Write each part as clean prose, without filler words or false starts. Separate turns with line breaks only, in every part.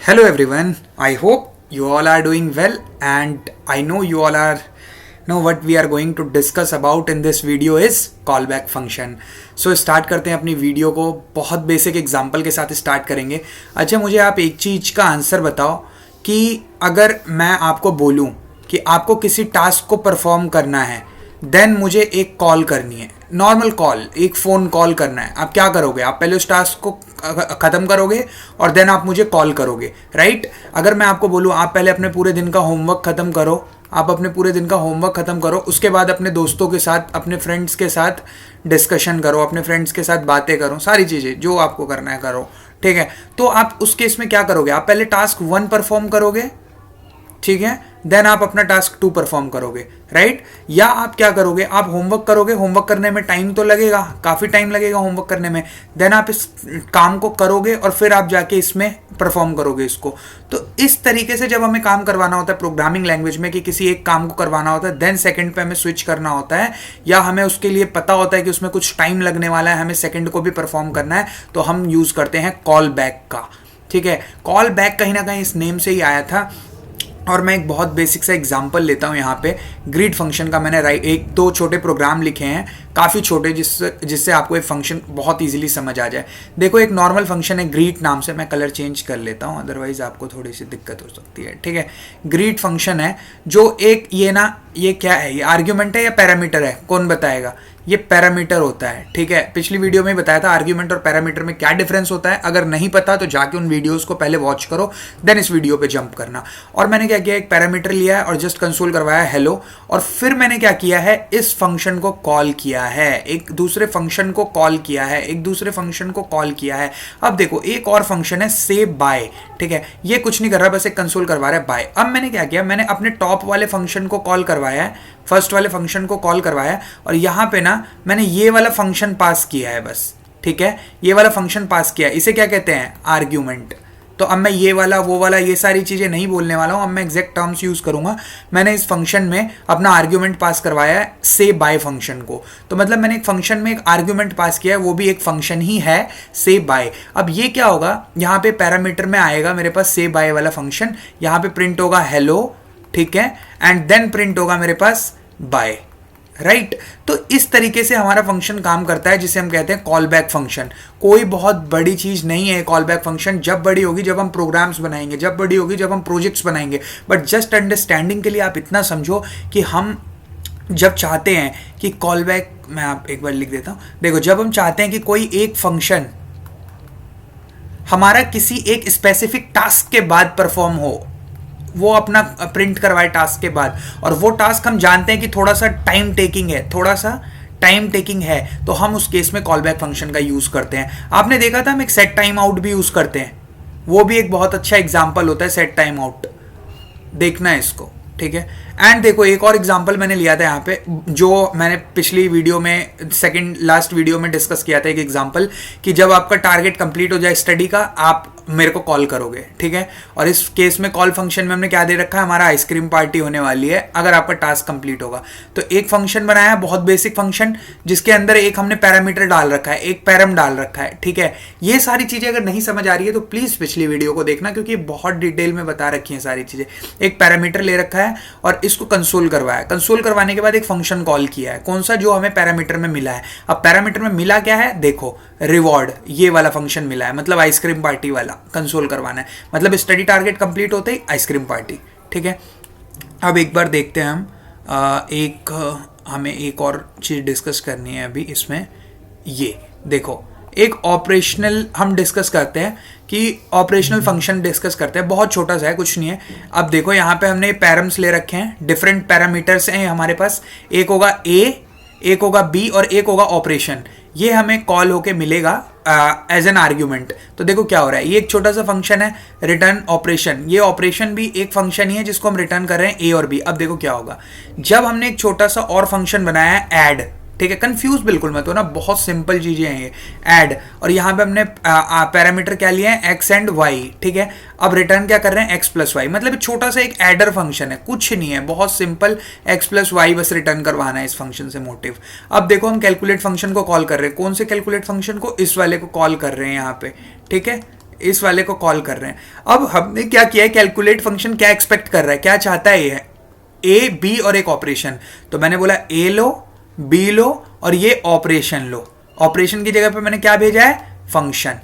Hello everyone, I hope you all are doing well and I know you all are know what we are going to discuss about in this video is callback function. So start करते हैं अपनी video को. बहुत basic example के साथ start करेंगे. अच्छा मुझे आप एक चीज़ का आंसर बताओ कि अगर मैं आपको बोलूं कि आपको किसी टास्क को परफॉर्म करना है देन मुझे एक कॉल करनी है, नॉर्मल कॉल, एक फ़ोन कॉल करना है, आप क्या करोगे? आप पहले उस टास्क को ख़त्म करोगे और देन आप मुझे कॉल करोगे, राइट? अगर मैं आपको बोलूँ आप पहले अपने पूरे दिन का होमवर्क ख़त्म करो, आप अपने पूरे दिन का होमवर्क ख़त्म करो, उसके बाद अपने दोस्तों के साथ, अपने फ्रेंड्स के साथ डिस्कशन करो, अपने फ्रेंड्स के साथ बातें करो, सारी चीज़ें जो आपको करना है करो, ठीक है? तो आप उस केस में क्या करोगे? आप पहले टास्क 1 परफॉर्म करोगे, ठीक है, देन आप अपना टास्क 2 परफॉर्म करोगे, राइट? या आप क्या करोगे? आप होमवर्क करोगे, होमवर्क करने में टाइम तो लगेगा, काफ़ी टाइम लगेगा होमवर्क करने में, देन आप इस काम को करोगे और फिर आप जाके इसमें परफॉर्म करोगे इसको. तो इस तरीके से जब हमें काम करवाना होता है प्रोग्रामिंग लैंग्वेज में कि किसी एक काम को करवाना होता है, देन सेकंड पे हमें स्विच करना होता है, या हमें उसके लिए पता होता है कि उसमें कुछ टाइम लगने वाला है, हमें सेकंड को भी परफॉर्म करना है, तो हम यूज़ करते हैं कॉल बैक का, ठीक है? कॉल बैक कहीं ना कहीं इस नेम से ही आया था. और मैं एक बहुत बेसिक सा एग्जांपल लेता हूँ यहाँ पे. ग्रीड फंक्शन का मैंने एक दो छोटे प्रोग्राम लिखे हैं, काफ़ी छोटे, जिससे आपको एक फंक्शन बहुत इजीली समझ आ जाए. देखो एक नॉर्मल फंक्शन है ग्रीड नाम से, मैं कलर चेंज कर लेता हूँ अदरवाइज आपको थोड़ी सी दिक्कत हो सकती है, ठीक है? ग्रीड फंक्शन है जो एक ये क्या है, ये आर्ग्यूमेंट है या पैरामीटर है, कौन बताएगा? ये पैरामीटर होता है, ठीक है? पिछली वीडियो में बताया था आर्ग्यूमेंट और पैरामीटर में क्या डिफरेंस होता है. अगर नहीं पता तो जाके उन वीडियोस को पहले वॉच करो, देन इस वीडियो पे जंप करना. और मैंने क्या किया, एक पैरामीटर लिया है और जस्ट कंसोल करवाया हेलो, और फिर मैंने क्या किया है, इस फंक्शन को कॉल किया है, एक दूसरे फंक्शन को कॉल किया है, एक दूसरे फंक्शन को कॉल किया है. अब देखो एक और फंक्शन है से बाय, ठीक है? ये कुछ नहीं कर रहा, बस एक कंसोल करवा रहा है बाय. अब मैंने क्या किया, मैंने अपने टॉप वाले फंक्शन को कॉल करवाया है, फर्स्ट वाले फंक्शन को कॉल करवाया, और यहाँ पे ना मैंने ये वाला फंक्शन पास किया है बस, ठीक है? ये वाला फंक्शन पास किया है, इसे क्या कहते हैं? आर्ग्यूमेंट. तो अब मैं ये वाला वो वाला ये सारी चीज़ें नहीं बोलने वाला हूँ, अब मैं एग्जैक्ट टर्म्स यूज़ करूँगा. मैंने इस फंक्शन में अपना आर्ग्यूमेंट पास करवाया है से बाय फंक्शन को. तो मतलब मैंने एक फंक्शन में एक आर्ग्यूमेंट पास किया है, वो भी एक फंक्शन ही है से बाय. अब ये क्या होगा, यहाँ पे पैरामीटर में आएगा मेरे पास से बाय वाला फंक्शन, यहाँ पे प्रिंट होगा हेलो, ठीक है? एंड देन प्रिंट होगा मेरे पास बाय, राइट? तो इस तरीके से हमारा फंक्शन काम करता है, जिसे हम कहते हैं कॉल बैक फंक्शन. कोई बहुत बड़ी चीज़ नहीं है कॉल बैक फंक्शन. जब बड़ी होगी जब हम प्रोग्राम्स बनाएंगे, जब बड़ी होगी जब हम प्रोजेक्ट्स बनाएंगे. बट जस्ट अंडरस्टैंडिंग के लिए आप इतना समझो कि हम जब चाहते हैं कि कॉल बैक, मैं आप एक बार लिख देता हूँ. देखो जब हम चाहते हैं कि कोई एक फंक्शन हमारा किसी एक स्पेसिफिक टास्क के बाद परफॉर्म हो, वो अपना प्रिंट करवाए टास्क के बाद, और वो टास्क हम जानते हैं कि थोड़ा सा टाइम टेकिंग है, तो हम उस केस में कॉल बैक फंक्शन का यूज़ करते हैं. आपने देखा था हम एक सेट टाइम आउट भी यूज़ करते हैं, वो भी एक बहुत अच्छा एग्जाम्पल होता है सेट टाइम आउट. देखना है इसको, ठीक है? एंड देखो एक और एग्जांपल मैंने लिया था यहाँ पे, जो मैंने पिछली वीडियो में सेकंड लास्ट वीडियो में डिस्कस किया था, एक एग्जांपल कि जब आपका टारगेट कंप्लीट हो जाए स्टडी का, आप मेरे को कॉल करोगे, ठीक है? और इस केस में कॉल फंक्शन में हमने क्या दे रखा है, हमारा आइसक्रीम पार्टी होने वाली है अगर आपका टास्क कंप्लीट होगा. तो एक फंक्शन बनाया है, बहुत बेसिक फंक्शन, जिसके अंदर एक हमने पैरामीटर डाल रखा है, एक पैरम डाल रखा है, ठीक है? ये सारी चीज़ें अगर नहीं समझ आ रही है तो प्लीज़ पिछली वीडियो को देखना, क्योंकि बहुत डिटेल में बता रखी है सारी चीज़ें. एक पैरामीटर ले रखा है और इसको कंसोल करवाया, कंसोल करवाने के बाद एक फंक्शन कॉल किया है, कौन सा? जो हमें पैरामीटर में मिला है. अब पैरामीटर में मिला क्या है, देखो रिवॉर्ड, ये वाला फंक्शन मिला है, मतलब आइसक्रीम पार्टी वाला कंसोल करवाना है, मतलब स्टडी टारगेट कंप्लीट होते ही आइसक्रीम पार्टी, ठीक है? अब एक बार देखते हैं हम, हमें एक और चीज़ डिस्कस करनी है अभी इसमें. ये देखो एक ऑपरेशनल हम डिस्कस करते हैं, कि ऑपरेशनल फंक्शन डिस्कस करते हैं, बहुत छोटा सा है, कुछ नहीं है. अब देखो यहाँ पे हमने पैरम्स ले रखे हैं, डिफरेंट पैरामीटर्स हैं हमारे पास, एक होगा ए, एक होगा बी और एक होगा ऑपरेशन. ये हमें कॉल होके मिलेगा एज एन आर्ग्यूमेंट. तो देखो क्या हो रहा है, ये एक छोटा सा फंक्शन है रिटर्न ऑपरेशन, ये ऑपरेशन भी एक फंक्शन ही है जिसको हम रिटर्न कर रहे हैं ए और बी. अब देखो क्या होगा, जब हमने एक छोटा सा और फंक्शन बनाया है ऐड, ठीक है? कंफ्यूज बिल्कुल मत हो ना, बहुत सिंपल चीजें हैं ये, ऐड. और यहाँ पे हमने पैरामीटर क्या लिया है, एक्स एंड वाई, ठीक है? अब रिटर्न क्या कर रहे हैं, एक्स प्लस वाई, मतलब छोटा सा एक एडर फंक्शन है, कुछ नहीं है, बहुत सिंपल, एक्स प्लस वाई बस रिटर्न करवाना है इस फंक्शन से मोटिव. अब देखो हम कैलकुलेट फंक्शन को कॉल कर रहे हैं, कौन से कैलकुलेट फंक्शन को, इस वाले को कॉल कर रहे हैं यहाँ पे, ठीक है? इस वाले को कॉल कर रहे हैं। अब हमने क्या किया है, कैलकुलेट फंक्शन क्या एक्सपेक्ट कर रहा है, क्या चाहता है, ये ए बी और एक ऑपरेशन। तो मैंने बोला ए लो, बी लो और ये ऑपरेशन लो। ऑपरेशन की जगह पे मैंने क्या भेजा है, फंक्शन।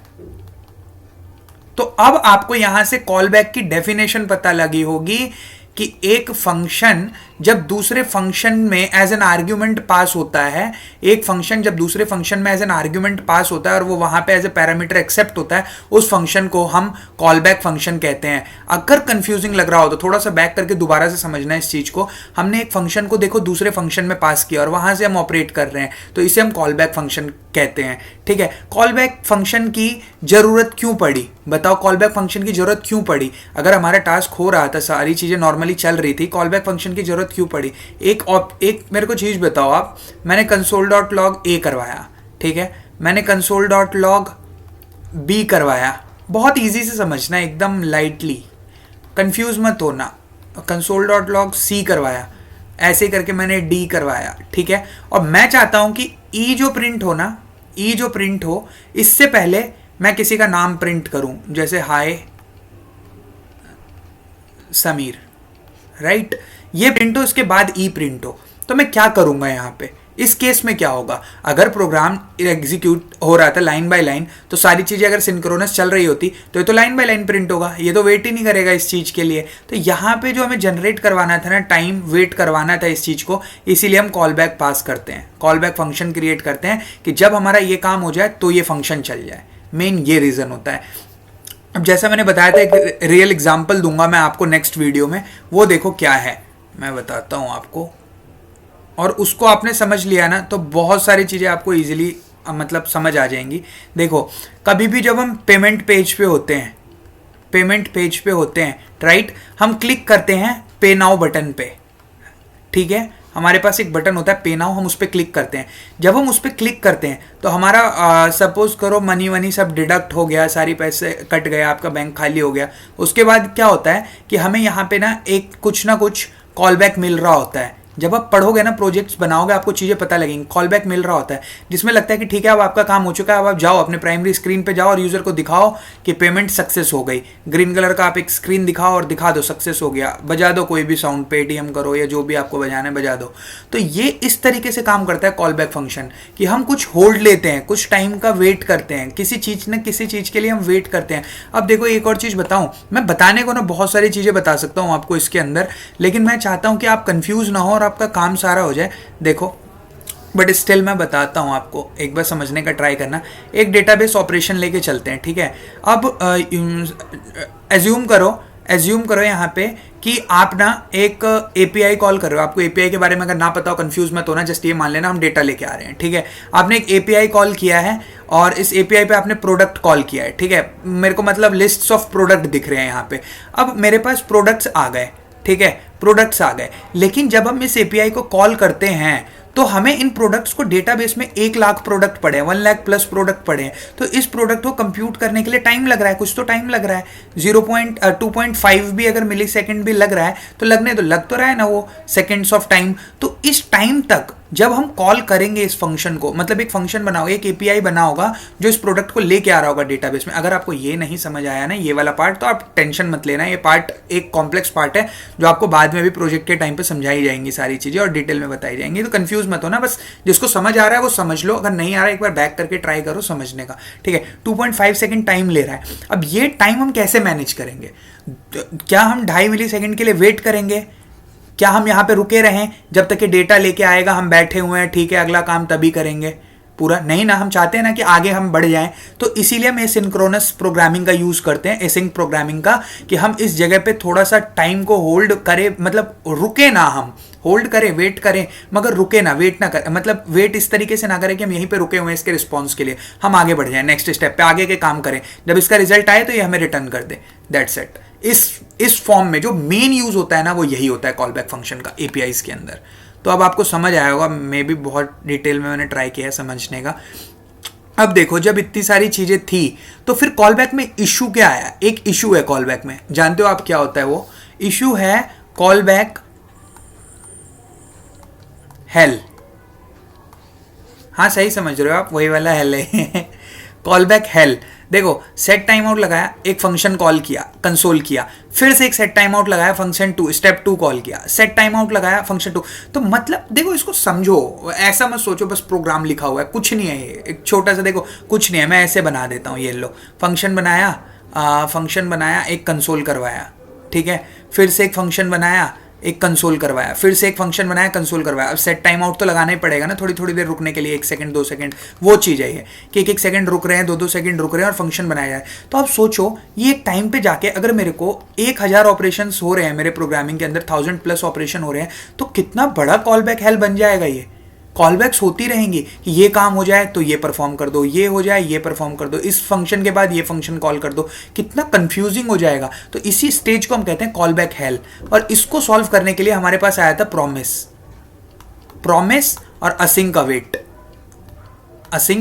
तो अब आपको यहां से कॉल बैक की डेफिनेशन पता लगी होगी कि एक फंक्शन जब दूसरे फंक्शन में एज एन आर्ग्यूमेंट पास होता है, एक फंक्शन जब दूसरे फंक्शन में एज एन आर्ग्यूमेंट पास होता है और वो वहां पे एज ए पैरामीटर एक्सेप्ट होता है, उस फंक्शन को हम कॉल बैक फंक्शन कहते हैं। अगर कंफ्यूजिंग लग रहा हो तो थोड़ा सा बैक करके दोबारा से समझना है इस चीज को। हमने एक फंक्शन को देखो दूसरे फंक्शन में पास किया और वहां से हम ऑपरेट कर रहे हैं, तो इसे हम कॉल बैक फंक्शन कहते हैं। ठीक है, कॉल बैक फंक्शन की जरूरत क्यों पड़ी, बताओ कॉल बैक फंक्शन की जरूरत क्यों पड़ी? अगर हमारा टास्क हो रहा था, सारी चीजें नॉर्मली चल रही थी, कॉल बैक फंक्शन की जरूरत क्यों पड़ी? एक मेरे को चीज बताओ आप, मैंने console.log ए करवाया, ठीक है, मैंने console.log बी करवाया, बहुत इजी से समझना, एकदम लाइटली, कंफ्यूज मत होना। console.log सी करवाया, ऐसे करके मैंने डी करवाया, ठीक है। और मैं चाहता हूं कि ई जो प्रिंट हो ना, ई जो प्रिंट हो, इससे पहले मैं किसी का नाम प्रिंट करूं, जैसे हाय समीर, राइट, ये प्रिंट हो, इसके बाद ई प्रिंट हो। तो मैं क्या करूंगा यहाँ पे, इस केस में क्या होगा? अगर प्रोग्राम एग्जीक्यूट हो रहा था लाइन बाय लाइन, तो सारी चीजें अगर सिंक्रोनस चल रही होती तो ये तो लाइन बाय लाइन प्रिंट होगा, ये तो वेट ही नहीं करेगा इस चीज के लिए। तो यहाँ पे जो हमें जनरेट करवाना था ना, टाइम वेट करवाना था इस चीज को, इसीलिए हम कॉल बैक पास करते हैं, कॉल बैक फंक्शन क्रिएट करते हैं कि जब हमारा ये काम हो जाए तो ये फंक्शन चल जाए। मेन ये रीजन होता है। अब जैसा मैंने बताया था, एक रियल एग्जाम्पल दूंगा मैं आपको नेक्स्ट वीडियो में, वो देखो क्या है, मैं बताता हूं आपको, और उसको आपने समझ लिया ना तो बहुत सारी चीज़ें आपको इजीली मतलब समझ आ जाएंगी। देखो, कभी भी जब हम पेमेंट पेज पे होते हैं, पेमेंट पेज पे होते हैं, राइट, हम क्लिक करते हैं पे नाउ बटन पे, ठीक है, हमारे पास एक बटन होता है पे नाउ, हम उस पर क्लिक करते हैं। जब हम उस पर क्लिक करते हैं तो हमारा सपोज करो मनी वनी सब डिडक्ट हो गया, सारी पैसे कट गया, आपका बैंक खाली हो गया। उसके बाद क्या होता है कि हमें यहाँ पे ना कुछ ना कुछ कॉल बैक मिल रहा होता है। जब आप पढ़ोगे ना, प्रोजेक्ट्स बनाओगे, आपको चीज़ें पता लगेंगी। कॉल बैक मिल रहा होता है जिसमें लगता है कि ठीक है अब आपका काम हो चुका है, अब आप जाओ अपने प्राइमरी स्क्रीन पे जाओ और यूज़र को दिखाओ कि पेमेंट सक्सेस हो गई। ग्रीन कलर का आप एक स्क्रीन दिखाओ और दिखा दो सक्सेस हो गया, बजा दो कोई भी साउंड, पेटीएम करो या जो भी आपको बजाना है बजा दो। तो ये इस तरीके से काम करता है कॉल बैक फंक्शन, कि हम कुछ होल्ड लेते हैं, कुछ टाइम का वेट करते हैं, किसी चीज़ न किसी चीज़ के लिए हम वेट करते हैं। अब देखो एक और चीज़ बताऊँ, मैं बताने को ना बहुत सारी चीज़ें बता सकता हूँ आपको इसके अंदर, लेकिन मैं चाहता हूँ कि आप कंफ्यूज ना हो और आपका काम सारा हो जाए। देखो, बट स्टिल मैं बताता हूँ आपको, एक बार समझने का ट्राई करना। एक डेटाबेस ऑपरेशन लेके चलते हैं, ठीक है। अब एज्यूम करो यहाँ पे कि आप ना एक एपीआई कॉल कर रहे हो। आपको एपीआई के बारे में अगर ना पता हो, कंफ्यूज मत होना, जस्ट ये मान लेना हम डेटा लेके आ रहे हैं, ठीक है। आपने एक एपीआई कॉल किया है और इस एपीआई पे आपने प्रोडक्ट कॉल किया है, ठीक है। मेरे को मतलब लिस्ट्स ऑफ प्रोडक्ट दिख रहे हैं यहाँ पे। अब मेरे पास प्रोडक्ट्स आ गए, ठीक है, प्रोडक्ट्स आ गए, लेकिन जब हम इस एपीआई को कॉल करते हैं तो हमें इन प्रोडक्ट्स को डेटाबेस में 1 लाख प्रोडक्ट पड़े हैं, 1 लाख प्लस प्रोडक्ट पड़े हैं। तो इस प्रोडक्ट को कंप्यूट करने के लिए टाइम लग रहा है, कुछ तो टाइम लग रहा है। 2.5 भी अगर मिली सेकेंड भी लग रहा है तो लगने तो लग तो रहा है ना वो सेकेंड्स ऑफ टाइम। तो इस टाइम तक जब हम कॉल करेंगे इस फंक्शन को, मतलब एक फंक्शन बना होगा, एक एपीआई बना होगा जो इस प्रोडक्ट को लेके आ रहा होगा डेटाबेस में। अगर आपको ये नहीं समझ आया ना ये वाला पार्ट, तो आप टेंशन मत लेना, ये पार्ट एक कॉम्प्लेक्स पार्ट है जो आपको बाद में भी प्रोजेक्ट के टाइम पे समझाई जाएंगी सारी चीजें और डिटेल में बताई जाएंगी। तो कंफ्यूज मत होना, बस जिसको समझ आ रहा है वो समझ लो, अगर नहीं आ रहा है एक बार बैक करके ट्राई करो समझने का, ठीक है। 2.5 सेकेंड टाइम ले रहा है। अब ये टाइम हम कैसे मैनेज करेंगे? क्या हम 2.5 मिली सेकेंड के लिए वेट करेंगे? क्या हम यहाँ पे रुके रहें जब तक कि डेटा लेके आएगा, हम बैठे हुए हैं, ठीक है, अगला काम तभी करेंगे पूरा? नहीं ना, हम चाहते हैं ना कि आगे हम बढ़ जाएं। तो इसीलिए हम एसिंक्रोनस प्रोग्रामिंग का यूज करते हैं, एसिंक प्रोग्रामिंग का, कि हम इस जगह पे थोड़ा सा टाइम को होल्ड करें, मतलब रुके ना, हम होल्ड करें, वेट करें, मगर रुके ना, वेट ना करें, मतलब वेट इस तरीके से ना करें कि हम यहीं पे रुके हुए हैं इसके रिस्पॉन्स के लिए, हम आगे बढ़ जाएं, नेक्स्ट स्टेप पे आगे के काम करें, जब इसका रिजल्ट आए तो ये हमें रिटर्न कर दे, दैट्स इट। इस फॉर्म में जो मेन यूज होता है ना वो यही होता है कॉल बैक फंक्शन का एपीआईज के अंदर। तो अब आपको समझ आया होगा, मे भी बहुत डिटेल में मैंने ट्राई किया है समझने का। अब देखो, जब इतनी सारी चीजें थी तो फिर कॉल बैक में इशू क्या आया? एक इशू है कॉल बैक में, जानते हो आप क्या होता है वो इशू? है कॉल बैक हेल। हाँ सही समझ रहे हो आप, वही वाला हेल है कॉल बैक हेल, देखो सेट टाइम आउट लगाया, एक फंक्शन कॉल किया, कंसोल किया, फिर से एक सेट टाइम आउट लगाया, फंक्शन 2 स्टेप 2 कॉल किया, सेट टाइम आउट लगाया, फंक्शन 2। तो मतलब देखो इसको समझो, ऐसा मत सोचो बस प्रोग्राम लिखा हुआ है, कुछ नहीं है ये, एक छोटा सा देखो कुछ नहीं है। मैं ऐसे बना देता हूँ, ये लो फंक्शन बनाया, एक कंसोल करवाया, ठीक है, फिर से एक फंक्शन बनाया, एक कंसोल करवाया, फिर से एक फंक्शन बनाया, कंसोल करवाया। अब सेट टाइम आउट तो लगाना ही पड़ेगा ना, थोड़ी थोड़ी देर रुकने के लिए, 1 सेकंड 2 सेकंड, वो चीज़ है ये कि 1 सेकंड रुक रहे हैं, 2 सेकंड रुक रहे हैं और फंक्शन बनाया जाए। तो आप सोचो ये एक टाइम पे जाके अगर मेरे को 1000 ऑपरेशन हो रहे हैं मेरे प्रोग्रामिंग के अंदर, 1000+ ऑपरेशन हो रहे हैं, तो कितना बड़ा कॉल बैक हेल बन जाएगा ये। कॉल बैक्स होती रहेंगी कि ये काम हो जाए तो ये परफॉर्म कर दो, ये हो जाए ये परफॉर्म कर दो, इस फंक्शन के बाद ये फंक्शन कॉल कर दो, कितना कंफ्यूजिंग हो जाएगा। तो इसी स्टेज को हम कहते हैं कॉल बैक हेल। और इसको सॉल्व करने के लिए हमारे पास आया था प्रॉमिस और असिंक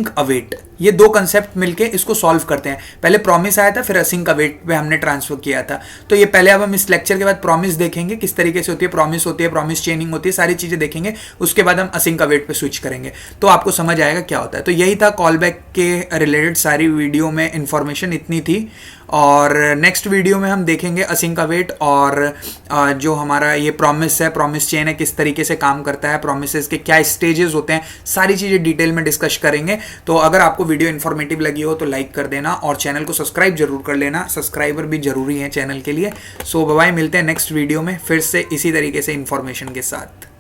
अवेट, ये दो कंसेप्ट मिलके इसको सॉल्व करते हैं। पहले प्रॉमिस आया था, फिर असिंक अवेट पे हमने ट्रांसफर किया था। तो ये पहले अब हम इस लेक्चर के बाद प्रॉमिस देखेंगे किस तरीके से होती है, प्रॉमिस होती है, प्रॉमिस चेनिंग होती है, सारी चीजें देखेंगे। उसके बाद हम असिंक अवेट पे स्विच करेंगे तो आपको समझ आएगा क्या होता है। तो यही था कॉल बैक के रिलेटेड सारी वीडियो में इंफॉर्मेशन इतनी थी। और नेक्स्ट वीडियो में हम देखेंगे असिंक अवेट और जो हमारा ये प्रॉमिस है, प्रॉमिस चेन है, किस तरीके से काम करता है, प्रॉमिसेस के क्या स्टेजेस होते हैं, सारी चीज़ें डिटेल में डिस्कस करेंगे। तो अगर आपको वीडियो इन्फॉर्मेटिव लगी हो तो लाइक कर देना और चैनल को सब्सक्राइब जरूर कर लेना, सब्सक्राइबर भी जरूरी है चैनल के लिए। सो बाय, मिलते हैं नेक्स्ट वीडियो में फिर से इसी तरीके से इन्फॉर्मेशन के साथ।